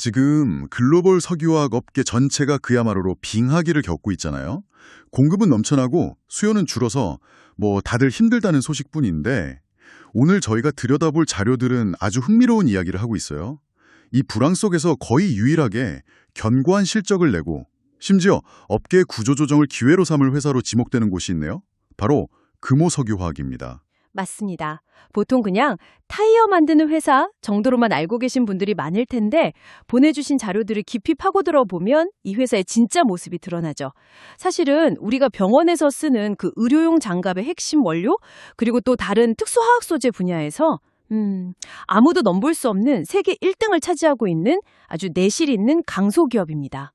지금 글로벌 석유화학 업계 전체가 그야말로 빙하기를 겪고 있잖아요. 공급은 넘쳐나고 수요는 줄어서 다들 힘들다는 소식뿐인데 오늘 저희가 들여다볼 자료들은 아주 흥미로운 이야기를 하고 있어요. 이 불황 속에서 거의 유일하게 견고한 실적을 내고 심지어 업계의 구조조정을 기회로 삼을 회사로 지목되는 곳이 있네요. 바로 금호석유화학입니다. 맞습니다. 보통 그냥 타이어 만드는 회사 정도로만 알고 계신 분들이 많을 텐데 보내주신 자료들을 깊이 파고들어 보면 이 회사의 진짜 모습이 드러나죠. 사실은 우리가 병원에서 쓰는 그 의료용 장갑의 핵심 원료 그리고 또 다른 특수화학 소재 분야에서 아무도 넘볼 수 없는 세계 1등을 차지하고 있는 아주 내실 있는 강소기업입니다.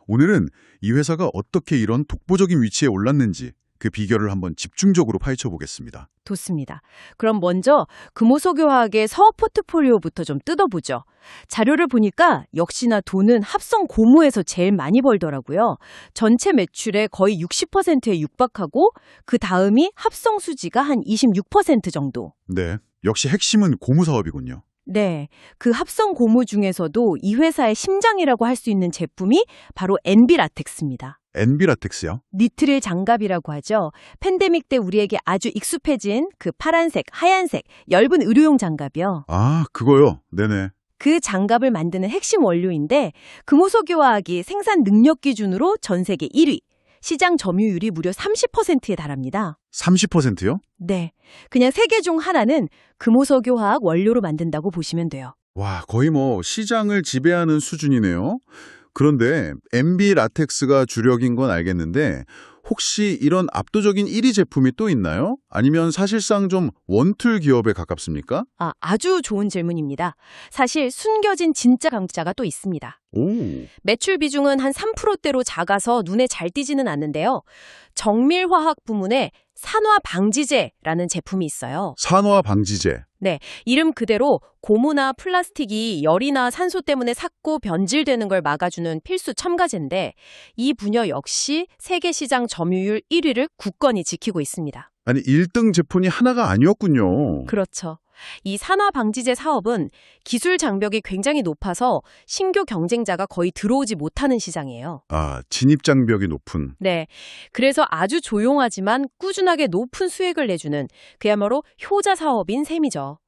오늘은 이 회사가 어떻게 이런 독보적인 위치에 올랐는지 그 비결을 한번 집중적으로 파헤쳐 보겠습니다. 좋습니다. 그럼 먼저 금호석유화학의 사업 포트폴리오부터 좀 뜯어보죠. 자료를 보니까 역시나 돈은 합성 고무에서 제일 많이 벌더라고요. 전체 매출의 거의 60%에 육박하고 그 다음이 합성 수지가 한 26% 정도. 네, 역시 핵심은 고무 사업이군요. 네, 그 합성 고무 중에서도 이 회사의 심장이라고 할 수 있는 제품이 바로 엔비라텍스입니다. 엔비라텍스요? 니트릴 장갑이라고 하죠. 팬데믹 때 우리에게 아주 익숙해진 그 파란색, 하얀색, 엷은 의료용 장갑이요. 아, 그거요? 네네. 그 장갑을 만드는 핵심 원료인데 금호석유화학이 생산 능력 기준으로 전 세계 1위, 시장 점유율이 무려 30%에 달합니다. 30%요? 네, 그냥 세 개 중 하나는 금호석유화학 원료로 만든다고 보시면 돼요. 와, 거의 시장을 지배하는 수준이네요. 그런데 엔비라텍스가 주력인 건 알겠는데 혹시 이런 압도적인 1위 제품이 또 있나요? 아니면 사실상 좀 원툴 기업에 가깝습니까? 아주 좋은 질문입니다. 사실 숨겨진 진짜 강자가 또 있습니다. 매출 비중은 한 3%대로 작아서 눈에 잘 띄지는 않는데요. 정밀화학 부문에 산화방지제라는 제품이 있어요. 산화방지제. 네, 이름 그대로 고무나 플라스틱이 열이나 산소 때문에 삭고 변질되는 걸 막아주는 필수 첨가제인데 이 분야 역시 세계 시장 점유율 1위를 굳건히 지키고 있습니다. 아니, 1등 제품이 하나가 아니었군요. 그렇죠. 이 산화방지제 사업은 기술 장벽이 굉장히 높아서 신규 경쟁자가 거의 들어오지 못하는 시장이에요. 진입 장벽이 높은. 네, 그래서 아주 조용하지만 꾸준하게 높은 수익을 내주는 그야말로 효자 사업인 셈이죠.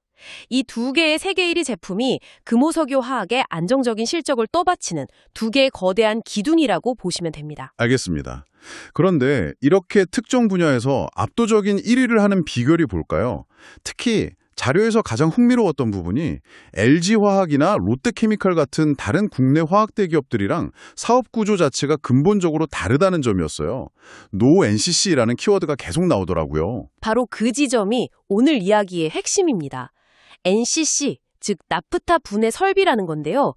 이 두 개의 세계 1위 제품이 금호석유화학의 안정적인 실적을 떠받치는 두 개의 거대한 기둥이라고 보시면 됩니다. 알겠습니다. 그런데 이렇게 특정 분야에서 압도적인 1위를 하는 비결이 뭘까요? 특히 자료에서 가장 흥미로웠던 부분이 LG화학이나 롯데케미칼 같은 다른 국내 화학 대기업들이랑 사업 구조 자체가 근본적으로 다르다는 점이었어요. 노 NCC라는 키워드가 계속 나오더라고요. 바로 그 지점이 오늘 이야기의 핵심입니다. NCC, 즉 나프타 분해 설비라는 건데요.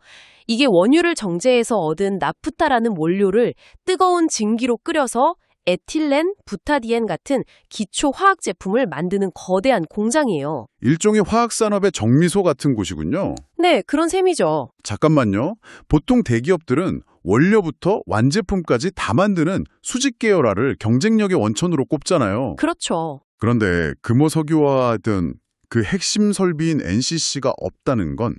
이게 원유를 정제해서 얻은 나프타라는 원료를 뜨거운 증기로 끓여서 에틸렌, 부타디엔 같은 기초 화학 제품을 만드는 거대한 공장이에요. 일종의 화학산업의 정미소 같은 곳이군요. 네, 그런 셈이죠. 잠깐만요. 보통 대기업들은 원료부터 완제품까지 다 만드는 수직 계열화를 경쟁력의 원천으로 꼽잖아요. 그렇죠. 그런데 금호석유화 등 그 핵심 설비인 NCC가 없다는 건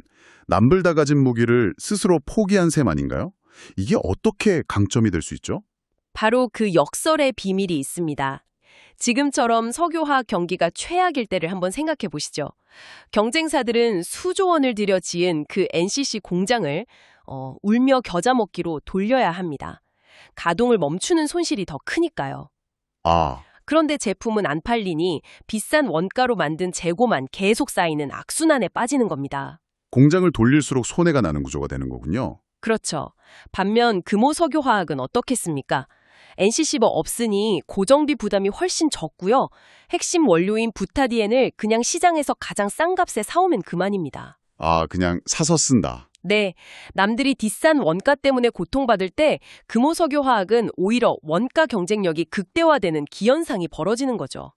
남불다 가진 무기를 스스로 포기한 셈 아닌가요? 이게 어떻게 강점이 될 수 있죠? 바로 그 역설의 비밀이 있습니다. 지금처럼 석유화학 경기가 최악일 때를 한번 생각해 보시죠. 경쟁사들은 수조 원을 들여 지은 그 NCC 공장을 울며 겨자 먹기로 돌려야 합니다. 가동을 멈추는 손실이 더 크니까요. 그런데 제품은 안 팔리니 비싼 원가로 만든 재고만 계속 쌓이는 악순환에 빠지는 겁니다. 공장을 돌릴수록 손해가 나는 구조가 되는 거군요. 그렇죠. 반면 금호석유화학은 어떻겠습니까? NCC가 없으니 고정비 부담이 훨씬 적고요. 핵심 원료인 부타디엔을 그냥 시장에서 가장 싼 값에 사오면 그만입니다. 그냥 사서 쓴다. 네, 남들이 비싼 원가 때문에 고통받을 때 금호석유화학은 오히려 원가 경쟁력이 극대화되는 기현상이 벌어지는 거죠.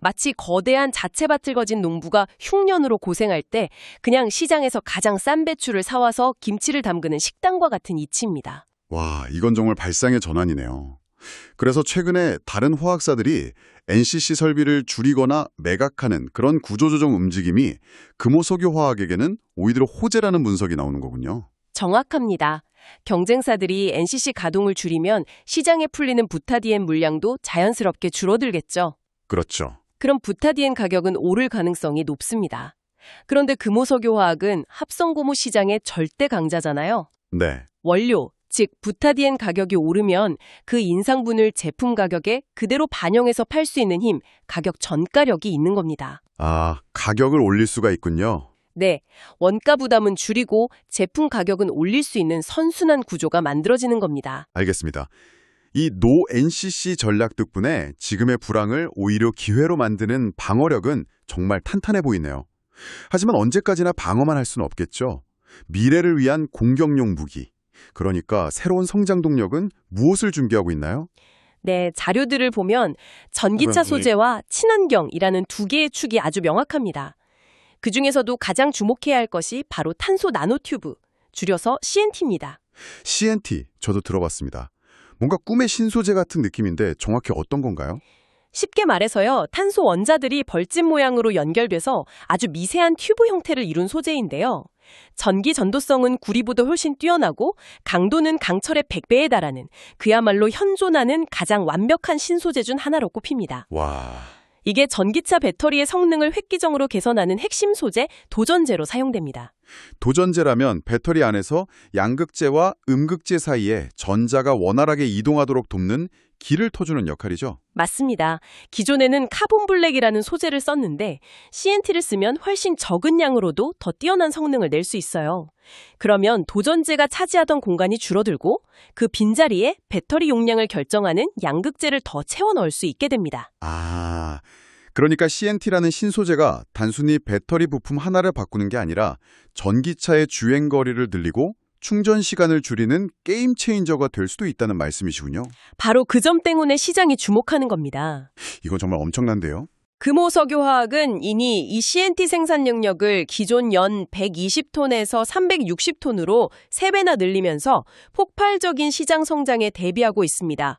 마치 거대한 자체밭을 거진 농부가 흉년으로 고생할 때 그냥 시장에서 가장 싼 배추를 사와서 김치를 담그는 식당과 같은 이치입니다. 와, 이건 정말 발상의 전환이네요. 그래서 최근에 다른 화학사들이 NCC 설비를 줄이거나 매각하는 그런 구조조정 움직임이 금호석유화학에게는 오히려 호재라는 분석이 나오는 거군요. 정확합니다. 경쟁사들이 NCC 가동을 줄이면 시장에 풀리는 부타디엔 물량도 자연스럽게 줄어들겠죠. 그렇죠. 그럼 부타디엔 가격은 오를 가능성이 높습니다. 그런데 금호석유화학은 합성고무 시장의 절대 강자잖아요. 네. 원료, 즉 부타디엔 가격이 오르면 그 인상분을 제품 가격에 그대로 반영해서 팔 수 있는 힘, 가격 전가력이 있는 겁니다. 아, 가격을 올릴 수가 있군요. 네, 원가 부담은 줄이고 제품 가격은 올릴 수 있는 선순환 구조가 만들어지는 겁니다. 알겠습니다. 이 노 NCC 전략 덕분에 지금의 불황을 오히려 기회로 만드는 방어력은 정말 탄탄해 보이네요. 하지만 언제까지나 방어만 할 수는 없겠죠. 미래를 위한 공격용 무기, 그러니까 새로운 성장 동력은 무엇을 준비하고 있나요? 네, 자료들을 보면 전기차 소재와 친환경이라는 두 개의 축이 아주 명확합니다. 그중에서도 가장 주목해야 할 것이 바로 탄소 나노튜브, 줄여서 CNT입니다. CNT, 저도 들어봤습니다. 뭔가 꿈의 신소재 같은 느낌인데 정확히 어떤 건가요? 쉽게 말해서요, 탄소 원자들이 벌집 모양으로 연결돼서 아주 미세한 튜브 형태를 이룬 소재인데요. 전기 전도성은 구리보다 훨씬 뛰어나고 강도는 강철의 100배에 달하는 그야말로 현존하는 가장 완벽한 신소재 중 하나로 꼽힙니다. 와... 이게 전기차 배터리의 성능을 획기적으로 개선하는 핵심 소재 도전제로 사용됩니다. 도전제라면 배터리 안에서 양극재와 음극재 사이에 전자가 원활하게 이동하도록 돕는 길을 터주는 역할이죠. 맞습니다. 기존에는 카본블랙이라는 소재를 썼는데 CNT를 쓰면 훨씬 적은 양으로도 더 뛰어난 성능을 낼 수 있어요. 그러면 도전제가 차지하던 공간이 줄어들고 그 빈자리에 배터리 용량을 결정하는 양극재를 더 채워 넣을 수 있게 됩니다. 아, 그러니까 CNT라는 신소재가 단순히 배터리 부품 하나를 바꾸는 게 아니라 전기차의 주행거리를 늘리고 충전 시간을 줄이는 게임 체인저가 될 수도 있다는 말씀이시군요. 바로 그 점 때문에 시장이 주목하는 겁니다. 이건 정말 엄청난데요. 금호석유화학은 이니 이 CNT 생산 능력을 기존 연 120톤에서 360톤으로 3배나 늘리면서 폭발적인 시장 성장에 대비하고 있습니다.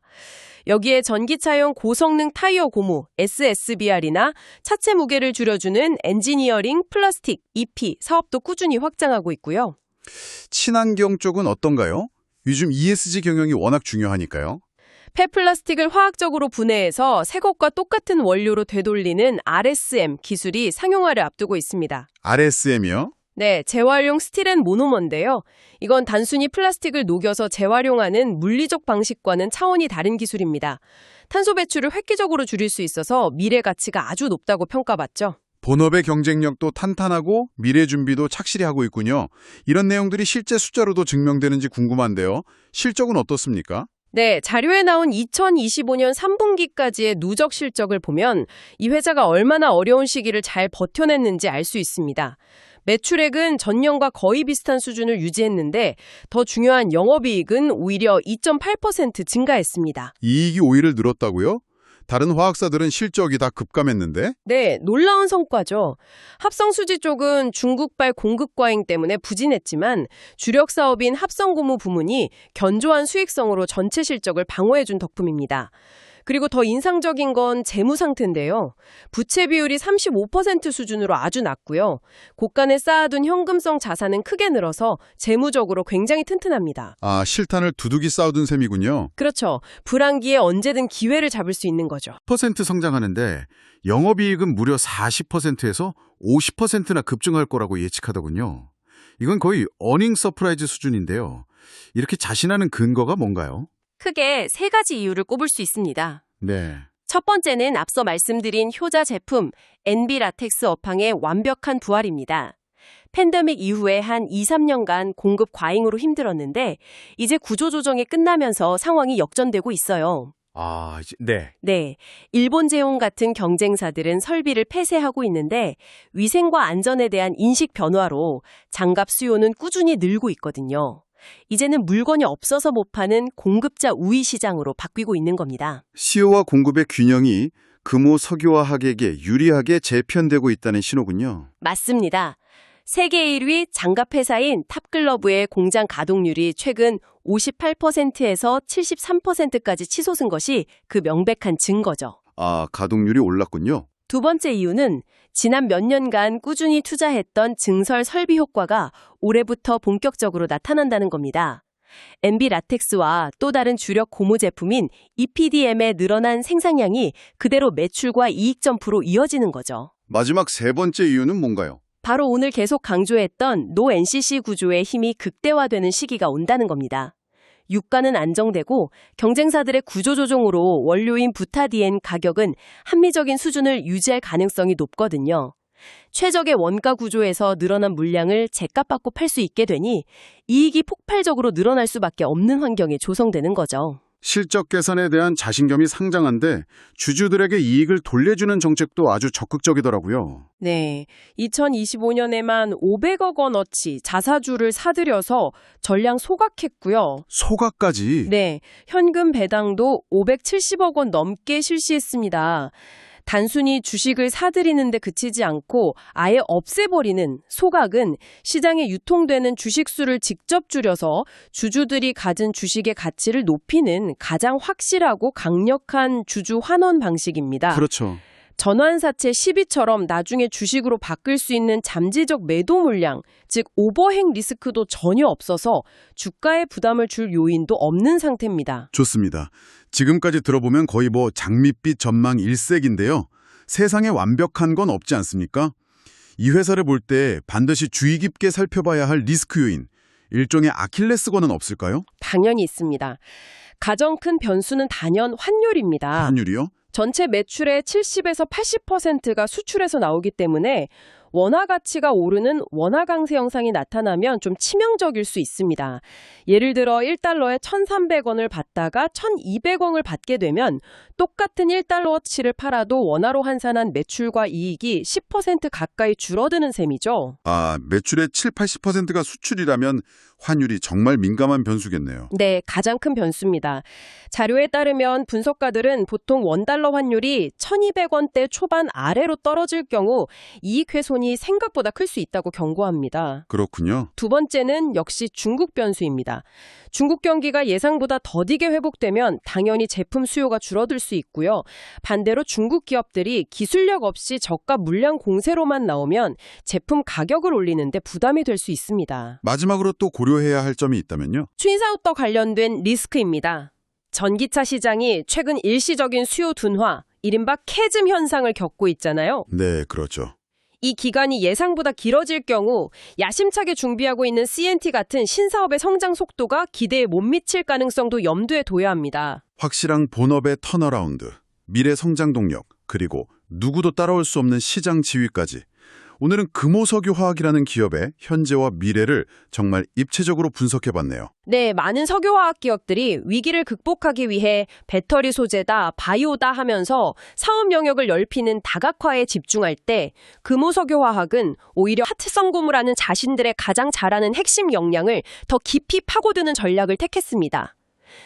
여기에 전기차용 고성능 타이어 고무 SSBR이나 차체 무게를 줄여주는 엔지니어링 플라스틱 EP 사업도 꾸준히 확장하고 있고요. 친환경 쪽은 어떤가요? 요즘 ESG 경영이 워낙 중요하니까요. 폐플라스틱을 화학적으로 분해해서 새 것과 똑같은 원료로 되돌리는 RSM 기술이 상용화를 앞두고 있습니다. RSM이요? 네, 재활용 스틸앤 모노머인데요. 이건 단순히 플라스틱을 녹여서 재활용하는 물리적 방식과는 차원이 다른 기술입니다. 탄소 배출을 획기적으로 줄일 수 있어서 미래 가치가 아주 높다고 평가받죠. 본업의 경쟁력도 탄탄하고 미래 준비도 착실히 하고 있군요. 이런 내용들이 실제 숫자로도 증명되는지 궁금한데요. 실적은 어떻습니까? 네, 자료에 나온 2025년 3분기까지의 누적 실적을 보면 이 회사가 얼마나 어려운 시기를 잘 버텨냈는지 알 수 있습니다. 매출액은 전년과 거의 비슷한 수준을 유지했는데 더 중요한 영업이익은 오히려 2.8% 증가했습니다. 이익이 오히려 늘었다고요? 다른 화학사들은 실적이 다 급감했는데? 네, 놀라운 성과죠. 합성수지 쪽은 중국발 공급 과잉 때문에 부진했지만 주력 사업인 합성고무 부문이 견조한 수익성으로 전체 실적을 방어해준 덕분입니다. 그리고 더 인상적인 건 재무 상태인데요. 부채 비율이 35% 수준으로 아주 낮고요. 고간에 쌓아둔 현금성 자산은 크게 늘어서 재무적으로 굉장히 튼튼합니다. 아, 실탄을 두둑이 쌓아둔 셈이군요. 그렇죠. 불황기에 언제든 기회를 잡을 수 있는 거죠. 10% 성장하는데 영업이익은 무려 40%에서 50%나 급증할 거라고 예측하더군요. 이건 거의 어닝 서프라이즈 수준인데요. 이렇게 자신하는 근거가 뭔가요? 크게 3가지 이유를 꼽을 수 있습니다. 네. 첫 번째는 앞서 말씀드린 효자 제품 NB 라텍스 업황의 완벽한 부활입니다. 팬데믹 이후에 한 2, 3년간 공급 과잉으로 힘들었는데 이제 구조조정이 끝나면서 상황이 역전되고 있어요. 아, 네. 네, 일본 제용 같은 경쟁사들은 설비를 폐쇄하고 있는데 위생과 안전에 대한 인식 변화로 장갑 수요는 꾸준히 늘고 있거든요. 이제는 물건이 없어서 못 파는 공급자 우위 시장으로 바뀌고 있는 겁니다. 수요와 공급의 균형이 금호석유화학에게 유리하게 재편되고 있다는 신호군요. 맞습니다. 세계 1위 장갑 회사인 탑글러브의 공장 가동률이 최근 58%에서 73%까지 치솟은 것이 그 명백한 증거죠. 아, 가동률이 올랐군요. 두 번째 이유는 지난 몇 년간 꾸준히 투자했던 증설 설비 효과가 올해부터 본격적으로 나타난다는 겁니다. MB 라텍스와 또 다른 주력 고무 제품인 EPDM의 늘어난 생산량이 그대로 매출과 이익 점프로 이어지는 거죠. 마지막 세 번째 이유는 뭔가요? 바로 오늘 계속 강조했던 노 NCC 구조의 힘이 극대화되는 시기가 온다는 겁니다. 유가는 안정되고 경쟁사들의 구조조정으로 원료인 부타디엔 가격은 합리적인 수준을 유지할 가능성이 높거든요. 최적의 원가 구조에서 늘어난 물량을 제값 받고 팔 수 있게 되니 이익이 폭발적으로 늘어날 수밖에 없는 환경이 조성되는 거죠. 실적 개선에 대한 자신감이 상당한데 주주들에게 이익을 돌려주는 정책도 아주 적극적이더라고요. 네, 2025년에만 500억 원어치 자사주를 사들여서 전량 소각했고요. 소각까지? 네, 현금 배당도 570억 원 넘게 실시했습니다. 단순히 주식을 사들이는데 그치지 않고 아예 없애버리는 소각은 시장에 유통되는 주식수를 직접 줄여서 주주들이 가진 주식의 가치를 높이는 가장 확실하고 강력한 주주 환원 방식입니다. 그렇죠. 전환사채 12처럼 나중에 주식으로 바뀔 수 있는 잠재적 매도 물량, 즉 오버행 리스크도 전혀 없어서 주가에 부담을 줄 요인도 없는 상태입니다. 좋습니다. 지금까지 들어보면 거의 장밋빛 전망 일색인데요. 세상에 완벽한 건 없지 않습니까? 이 회사를 볼 때 반드시 주의 깊게 살펴봐야 할 리스크 요인, 일종의 아킬레스건은 없을까요? 당연히 있습니다. 가장 큰 변수는 단연 환율입니다. 환율이요? 전체 매출의 70에서 80%가 수출에서 나오기 때문에 원화 가치가 오르는 원화 강세 현상이 나타나면 좀 치명적일 수 있습니다. 예를 들어 1달러에 1,300원을 받다가 1,200원을 받게 되면 똑같은 1달러어치를 팔아도 원화로 환산한 매출과 이익이 10% 가까이 줄어드는 셈이죠. 매출의 70~80%가 수출이라면 환율이 정말 민감한 변수겠네요. 네, 가장 큰 변수입니다. 자료에 따르면 분석가들은 보통 원달러 환율이 1,200원대 초반 아래로 떨어질 경우 이익 훼손이 생각보다 클 수 있다고 경고합니다. 그렇군요. 두 번째는 역시 중국 변수입니다. 중국 경기가 예상보다 더디게 회복되면 당연히 제품 수요가 줄어들 수 있고요. 반대로 중국 기업들이 기술력 없이 저가 물량 공세로만 나오면 제품 가격을 올리는데 부담이 될 수 있습니다. 마지막으로 또 고려해야 할 점이 있다면요? 트윈사우터 관련된 리스크입니다. 전기차 시장이 최근 일시적인 수요 둔화, 이른바 캐즘 현상을 겪고 있잖아요. 네, 그렇죠. 이 기간이 예상보다 길어질 경우 야심차게 준비하고 있는 CNT 같은 신사업의 성장 속도가 기대에 못 미칠 가능성도 염두에 둬야 합니다. 확실한 본업의 턴어라운드, 미래 성장 동력, 그리고 누구도 따라올 수 없는 시장 지위까지. 오늘은 금호석유화학이라는 기업의 현재와 미래를 정말 입체적으로 분석해봤네요. 네, 많은 석유화학 기업들이 위기를 극복하기 위해 배터리 소재다, 바이오다 하면서 사업 영역을 넓히는 다각화에 집중할 때 금호석유화학은 오히려 하트성 고무라는 자신들의 가장 잘하는 핵심 역량을 더 깊이 파고드는 전략을 택했습니다.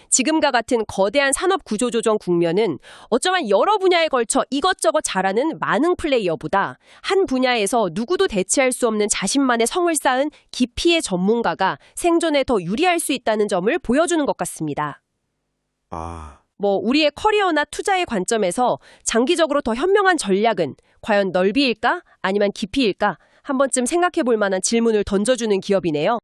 지금과 같은 거대한 산업 구조조정 국면은 어쩌면 여러 분야에 걸쳐 이것저것 잘하는 많은 플레이어보다 한 분야에서 누구도 대체할 수 없는 자신만의 성을 쌓은 깊이의 전문가가 생존에 더 유리할 수 있다는 점을 보여주는 것 같습니다. 우리의 커리어나 투자의 관점에서 장기적으로 더 현명한 전략은 과연 넓이일까? 아니면 깊이일까? 한 번쯤 생각해 볼 만한 질문을 던져주는 기업이네요.